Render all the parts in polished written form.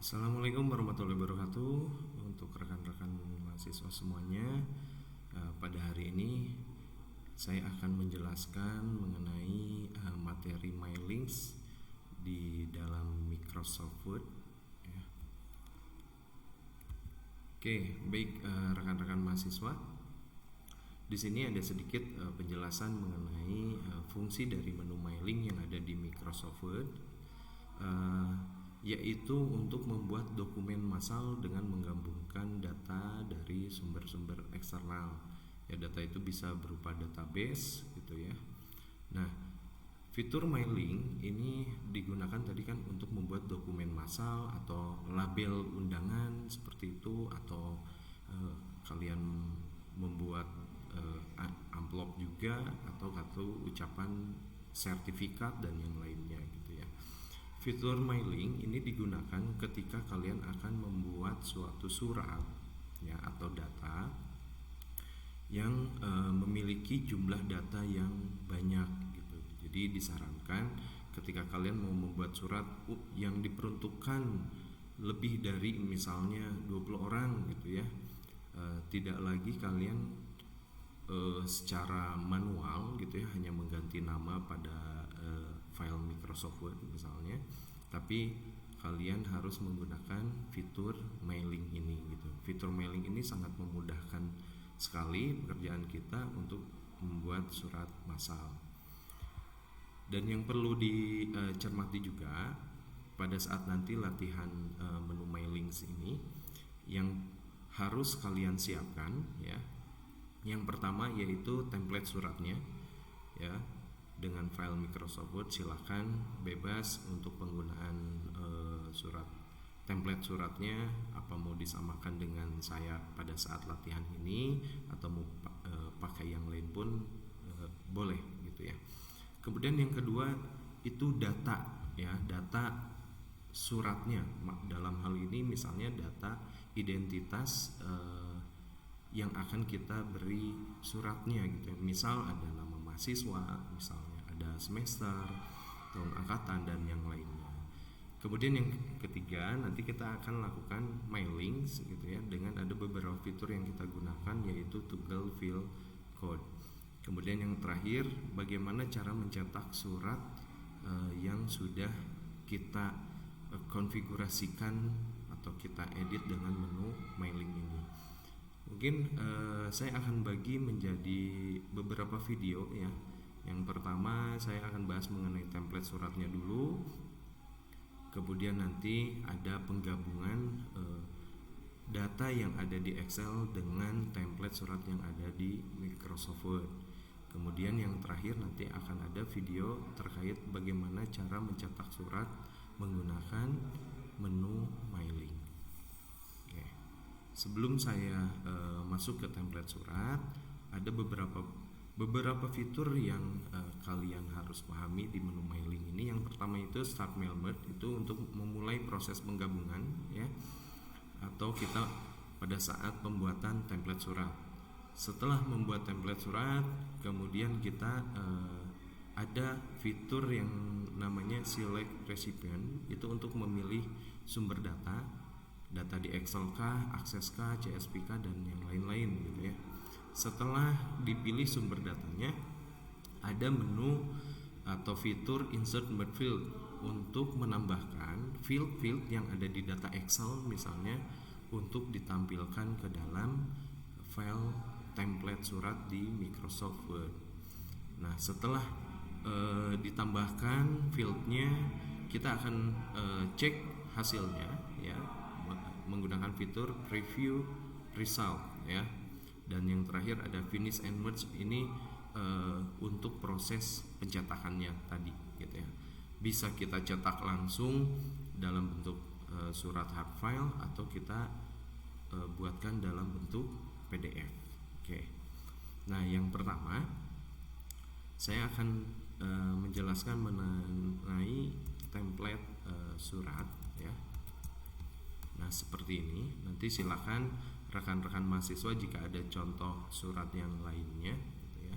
Assalamualaikum warahmatullahi wabarakatuh. Untuk rekan-rekan mahasiswa semuanya, pada hari ini saya akan menjelaskan mengenai materi Mylinks di dalam Microsoft Word ya. Oke, baik rekan-rekan mahasiswa. Di sini ada sedikit penjelasan mengenai fungsi dari menu Mylink yang ada di Microsoft Word, yaitu untuk membuat dokumen massal dengan menggabungkan data dari sumber-sumber eksternal. Ya, data itu bisa berupa database gitu ya. Nah, fitur Mylink ini digunakan tadi kan untuk membuat dokumen massal atau label undangan seperti itu, atau kalian membuat amplop juga, atau kartu ucapan sertifikat dan yang lainnya gitu ya. Fitur Mylink ini digunakan ketika kalian akan membuat suatu surat ya atau data yang memiliki jumlah data yang banyak gitu. Jadi disarankan ketika kalian mau membuat surat yang diperuntukkan lebih dari misalnya 20 orang gitu ya, tidak lagi kalian secara manual gitu ya, hanya mengganti nama pada file Microsoft Word misalnya, tapi kalian harus menggunakan fitur Mylink ini gitu. Fitur Mylink ini sangat memudahkan sekali pekerjaan kita untuk membuat surat massal. Dan yang perlu dicermati juga pada saat nanti latihan menu Mylinks ini, yang harus kalian siapkan ya. Yang pertama yaitu template suratnya ya. Dengan file Microsoft Word silahkan bebas untuk penggunaan surat template suratnya, apa mau disamakan dengan saya pada saat latihan ini atau mau pakai yang lain pun boleh gitu ya. Kemudian yang kedua itu data ya, data suratnya. Dalam hal ini misalnya data identitas yang akan kita beri suratnya gitu ya. Misal ada nama mahasiswa, misalnya ada semester, tahun angkatan dan yang lainnya. Kemudian yang ketiga nanti kita akan lakukan Mylinks gitu ya, dengan ada beberapa fitur yang kita gunakan yaitu toggle fill code. Kemudian yang terakhir bagaimana cara mencetak surat yang sudah kita konfigurasikan atau kita edit dengan menu Mylink ini. Mungkin saya akan bagi menjadi beberapa video ya. Yang pertama saya akan bahas mengenai template suratnya dulu. Kemudian nanti ada penggabungan data yang ada di Excel dengan template surat yang ada di Microsoft Word. Kemudian yang terakhir nanti akan ada video terkait bagaimana cara mencetak surat menggunakan menu Mylink. Sebelum saya masuk ke template surat, ada beberapa fitur yang kalian harus pahami di menu Mylink ini. Yang pertama itu Start Mail Merge, itu untuk memulai proses penggabungan ya, atau kita pada saat pembuatan template surat. Setelah membuat template surat, kemudian kita ada fitur yang namanya Select Recipient, itu untuk memilih sumber data di Excel kah, Access kah, CSV kah, dan yang lain-lain gitu ya. Setelah dipilih sumber datanya, ada menu atau fitur Insert Merge Field untuk menambahkan field-field yang ada di data Excel misalnya untuk ditampilkan ke dalam file template surat di Microsoft Word. Nah, setelah ditambahkan fieldnya, kita akan cek hasilnya ya, menggunakan fitur preview result ya. Dan yang terakhir ada finish and merge, ini untuk proses pencetakannya tadi gitu ya. Bisa kita cetak langsung dalam bentuk surat hard file atau kita buatkan dalam bentuk PDF. Oke. Nah, yang pertama saya akan menjelaskan mengenai template surat ya. Nah, seperti ini. Nanti silakan rekan-rekan mahasiswa jika ada contoh surat yang lainnya gitu ya.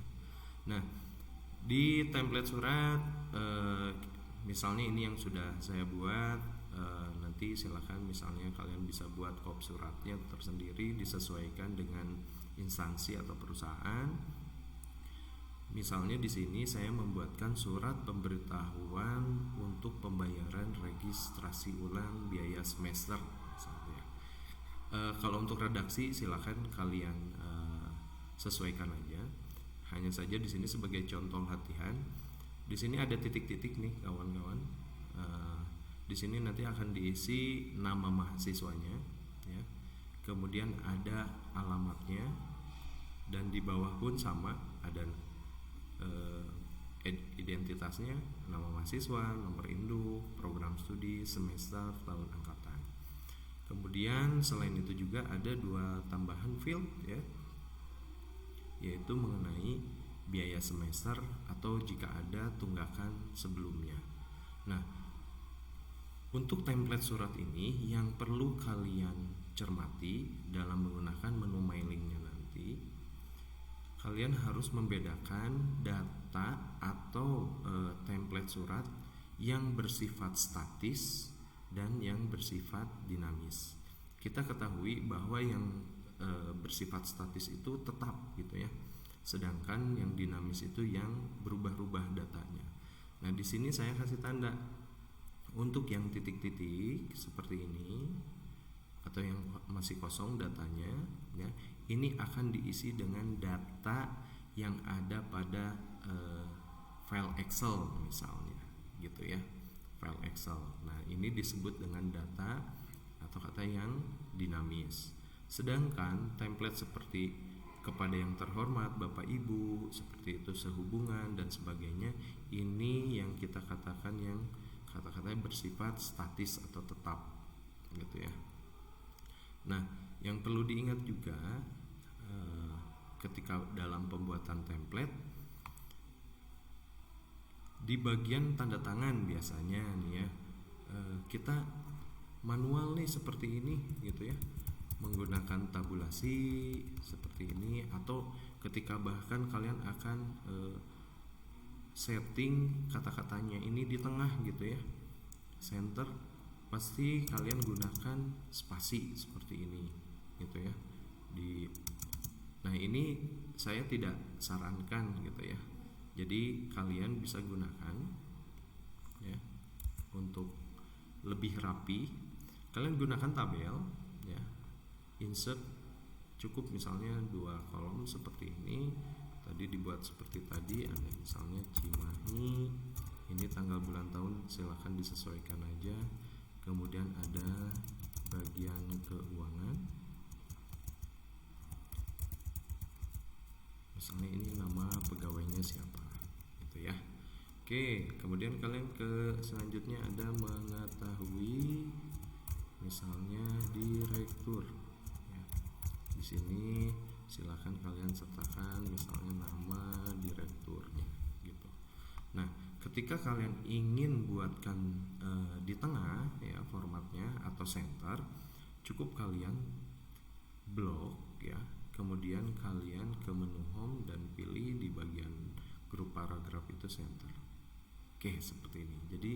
Nah, di template surat misalnya ini yang sudah saya buat, nanti nanti silakan misalnya kalian bisa buat kop suratnya tersendiri disesuaikan dengan instansi atau perusahaan. Misalnya di sini saya membuatkan surat pemberitahuan untuk pembayaran registrasi ulang biaya semester misalnya. Kalau untuk redaksi silakan kalian sesuaikan aja. Hanya saja di sini sebagai contoh latihan, di sini ada titik-titik nih kawan-kawan. Di sini nanti akan diisi nama mahasiswanya, ya. Kemudian ada alamatnya, dan di bawah pun sama ada identitasnya, nama mahasiswa, nomor induk, program studi, semester, tahun angkatan. Kemudian selain itu juga ada 2 tambahan field, ya, yaitu mengenai biaya semester atau jika ada tunggakan sebelumnya. Nah, untuk template surat ini yang perlu kalian cermati dalam menggunakan menu mailingnya nanti, kalian harus membedakan data atau template surat yang bersifat statis dan yang bersifat dinamis. Kita ketahui bahwa yang bersifat statis itu tetap gitu ya, sedangkan yang dinamis itu yang berubah-ubah datanya. Nah, di sini saya kasih tanda untuk yang titik-titik seperti ini atau yang masih kosong datanya, ya, ini akan diisi dengan data yang ada pada file Excel misalnya, gitu ya, file Excel. Nah, ini disebut dengan data atau kata yang dinamis. Sedangkan template seperti kepada yang terhormat Bapak Ibu, seperti itu, sehubungan dan sebagainya, ini yang kita katakan yang kata-katanya bersifat statis atau tetap, gitu ya. Nah, yang perlu diingat juga ketika dalam pembuatan template, di bagian tanda tangan biasanya nih ya, kita manual nih seperti ini gitu ya, menggunakan tabulasi seperti ini, atau ketika bahkan kalian akan setting kata-katanya ini di tengah gitu ya, center, pasti kalian gunakan spasi seperti ini gitu ya. Nah, ini saya tidak sarankan gitu ya. Jadi kalian bisa gunakan ya untuk lebih rapi. Kalian gunakan tabel ya. Insert cukup misalnya 2 kolom seperti ini. Tadi dibuat seperti tadi, ada misalnya Cimahi, ini tanggal bulan tahun silakan disesuaikan aja. Kemudian ada bagian keuangan, misalnya ini nama pegawainya siapa gitu ya. Oke, kemudian kalian ke selanjutnya ada mengetahui misalnya direktur ya. Di sini silakan kalian sertakan misalnya nama direkturnya gitu. Nah, ketika kalian ingin buatkan di tengah ya formatnya atau center, cukup kalian blok ya. Kemudian kalian ke menu home dan pilih di bagian grup paragraf itu center. Oke, seperti ini. Jadi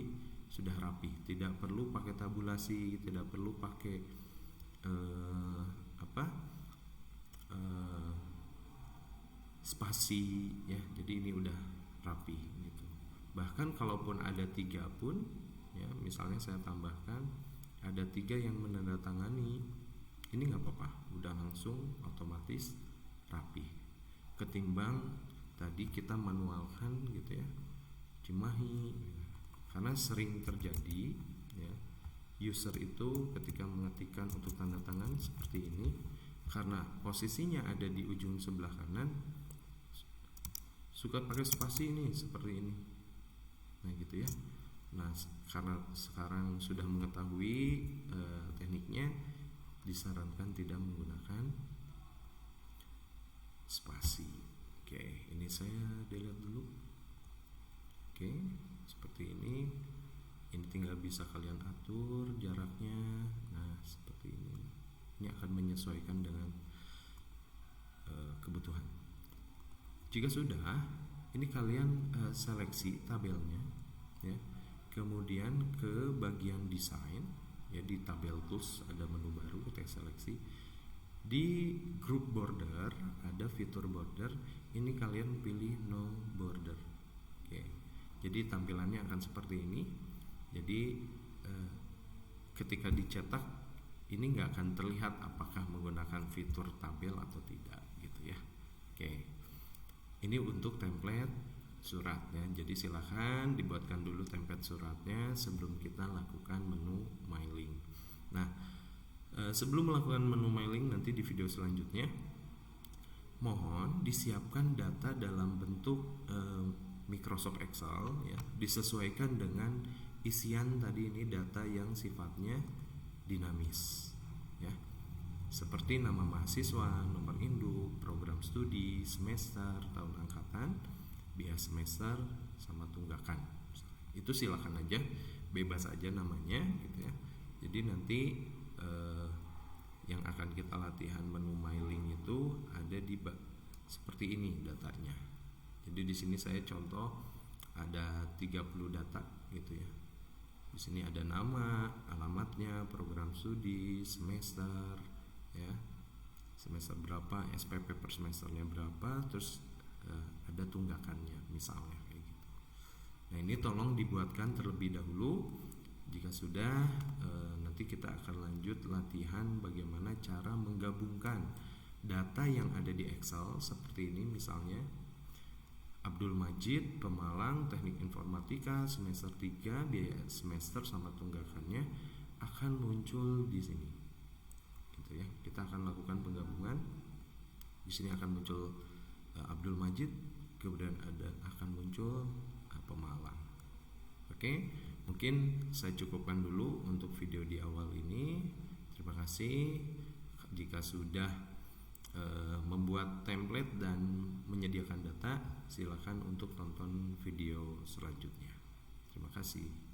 sudah rapi, tidak perlu pakai tabulasi, tidak perlu pakai spasi ya. Jadi ini udah rapi gitu. Bahkan kalaupun ada 3 pun ya, misalnya saya tambahkan ada 3 yang menandatangani, ini nggak apa-apa, udah langsung otomatis rapi. Ketimbang tadi kita manualkan gitu ya, Cimahi, karena sering terjadi ya, user itu ketika mengetikkan untuk tanda tangan seperti ini, karena posisinya ada di ujung sebelah kanan, suka pakai spasi ini seperti ini. Nah gitu ya. Nah, karena sekarang sudah mengetahui tekniknya, disarankan tidak menggunakan spasi. Oke, ini saya delete dulu. Oke, seperti ini. Ini tinggal bisa kalian atur jaraknya. Nah, seperti ini. Ini akan menyesuaikan dengan kebutuhan. Jika sudah, ini kalian seleksi tabelnya ya. Kemudian ke bagian desain ya. Di tabel tools ada menu baru, teks seleksi. Di group border ada fitur border, ini kalian pilih no border. Oke, jadi tampilannya akan seperti ini. Jadi ketika dicetak ini nggak akan terlihat apakah menggunakan fitur tabel atau tidak gitu ya. Oke, ini untuk template suratnya. Jadi silahkan dibuatkan dulu template suratnya sebelum kita lakukan menu mailing. Nah, sebelum melakukan menu mailing nanti di video selanjutnya, mohon disiapkan data dalam bentuk Microsoft Excel ya, disesuaikan dengan isian tadi ini, data yang sifatnya dinamis ya, seperti nama mahasiswa, nomor induk, program studi, semester, tahun angkatan, biaya semester, sama tunggakan. Itu silakan aja, bebas aja namanya gitu ya. Jadi nanti yang akan kita latihan menu mailing itu ada di seperti ini datanya. Jadi di sini saya contoh ada 30 data gitu ya. Di sini ada nama, alamatnya, program studi, semester ya. Semester berapa, SPP per semesternya berapa, terus ada tunggakannya misalnya kayak gitu. Nah, ini tolong dibuatkan terlebih dahulu. Jika sudah, nanti kita akan lanjut latihan bagaimana cara menggabungkan data yang ada di Excel seperti ini. Misalnya Abdul Majid, Pemalang, Teknik Informatika, semester 3, biaya semester sama tunggakannya akan muncul di sini. Gitu ya. Kita akan lakukan penggabungan. Di sini akan muncul Abdul Majid, kemudian akan muncul Pemalang. Oke, mungkin saya cukupkan dulu untuk video di awal ini. Terima kasih. Jika sudah membuat template dan menyediakan data, silakan untuk tonton video selanjutnya. Terima kasih.